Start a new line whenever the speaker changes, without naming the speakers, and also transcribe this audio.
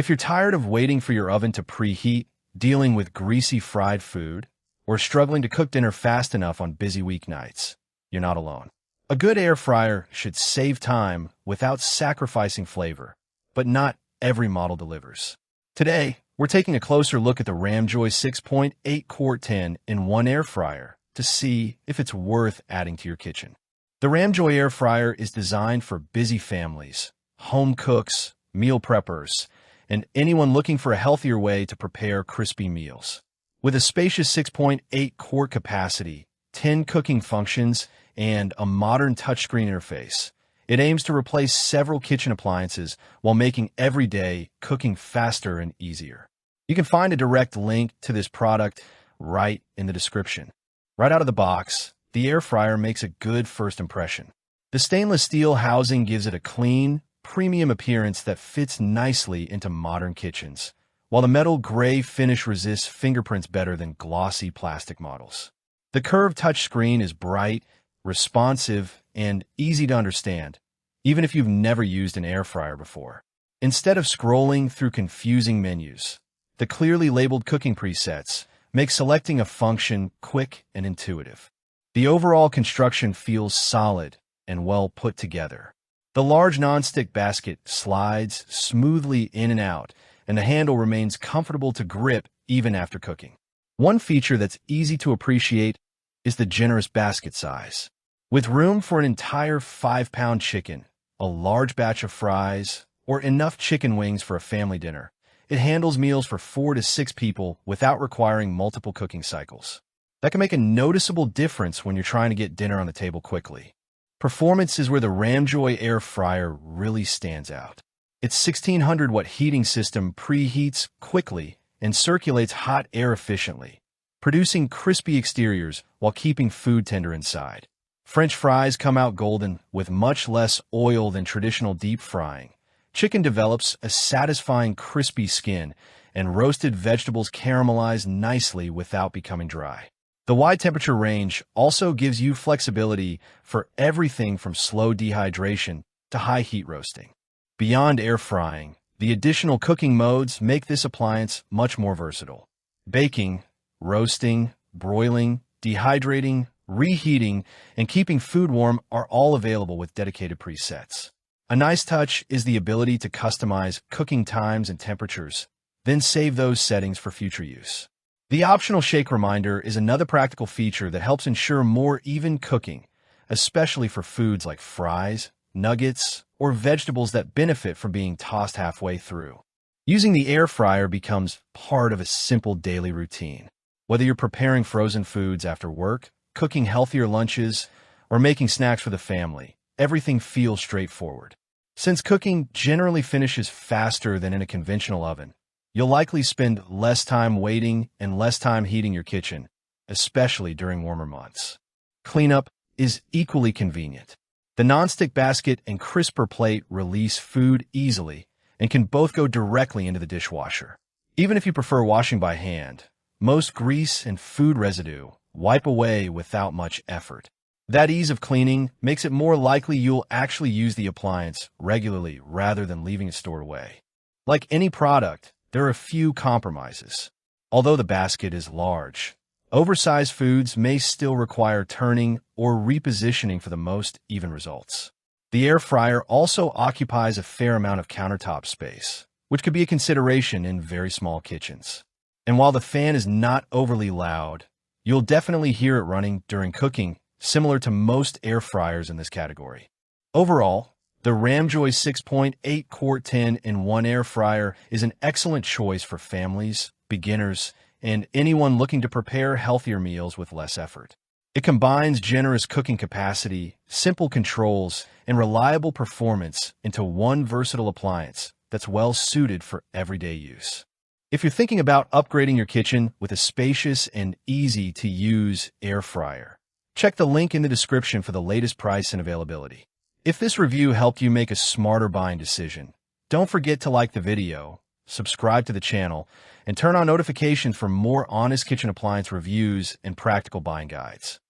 If you're tired of waiting for your oven to preheat, dealing with greasy fried food, or struggling to cook dinner fast enough on busy weeknights, you're not alone. A good air fryer should save time without sacrificing flavor, but not every model delivers. Today, we're taking a closer look at the Ramjoy 6.8 Quart 10-in-1 air fryer to see if it's worth adding to your kitchen. The Ramjoy air fryer is designed for busy families, home cooks, meal preppers, and anyone looking for a healthier way to prepare crispy meals. With a spacious 6.8 quart capacity, 10 cooking functions, and a modern touchscreen interface, it aims to replace several kitchen appliances while making everyday cooking faster and easier. You can find a direct link to this product right in the description. Right out of the box, the air fryer makes a good first impression. The stainless steel housing gives it a clean, premium appearance that fits nicely into modern kitchens, while the metal gray finish resists fingerprints better than glossy plastic models. The curved touchscreen is bright, responsive, and easy to understand, even if you've never used an air fryer before. Instead of scrolling through confusing menus, the clearly labeled cooking presets make selecting a function quick and intuitive. The overall construction feels solid and well put together. The large nonstick basket slides smoothly in and out, and the handle remains comfortable to grip even after cooking. One feature that's easy to appreciate is the generous basket size. With room for an entire 5-pound chicken, a large batch of fries, or enough chicken wings for a family dinner, it handles meals for 4 to 6 people without requiring multiple cooking cycles. That can make a noticeable difference when you're trying to get dinner on the table quickly. Performance is where the Ramjoy air fryer really stands out. Its 1600-watt heating system preheats quickly and circulates hot air efficiently, producing crispy exteriors while keeping food tender inside. French fries come out golden with much less oil than traditional deep frying. Chicken develops a satisfying crispy skin, and roasted vegetables caramelize nicely without becoming dry. The wide temperature range also gives you flexibility for everything from slow dehydration to high heat roasting. Beyond air frying, the additional cooking modes make this appliance much more versatile. Baking, roasting, broiling, dehydrating, reheating, and keeping food warm are all available with dedicated presets. A nice touch is the ability to customize cooking times and temperatures, then save those settings for future use. The optional shake reminder is another practical feature that helps ensure more even cooking, especially for foods like fries, nuggets, or vegetables that benefit from being tossed halfway through. Using the air fryer becomes part of a simple daily routine. Whether you're preparing frozen foods after work, cooking healthier lunches, or making snacks for the family, everything feels straightforward. Since cooking generally finishes faster than in a conventional oven, you'll likely spend less time waiting and less time heating your kitchen, especially during warmer months. Cleanup is equally convenient. The nonstick basket and crisper plate release food easily and can both go directly into the dishwasher. Even if you prefer washing by hand, most grease and food residue wipe away without much effort. That ease of cleaning makes it more likely you'll actually use the appliance regularly rather than leaving it stored away. Like any product, there are a few compromises. Although the basket is large, oversized foods may still require turning or repositioning for the most even results. The air fryer also occupies a fair amount of countertop space, which could be a consideration in very small kitchens. And while the fan is not overly loud, you'll definitely hear it running during cooking, similar to most air fryers in this category. Overall, the Ramjoy 6.8 Quart 10-in-1 air fryer is an excellent choice for families, beginners, and anyone looking to prepare healthier meals with less effort. It combines generous cooking capacity, simple controls, and reliable performance into one versatile appliance that's well suited for everyday use. If you're thinking about upgrading your kitchen with a spacious and easy-to-use air fryer, check the link in the description for the latest price and availability. If this review helped you make a smarter buying decision, don't forget to like the video, subscribe to the channel, and turn on notifications for more honest kitchen appliance reviews and practical buying guides.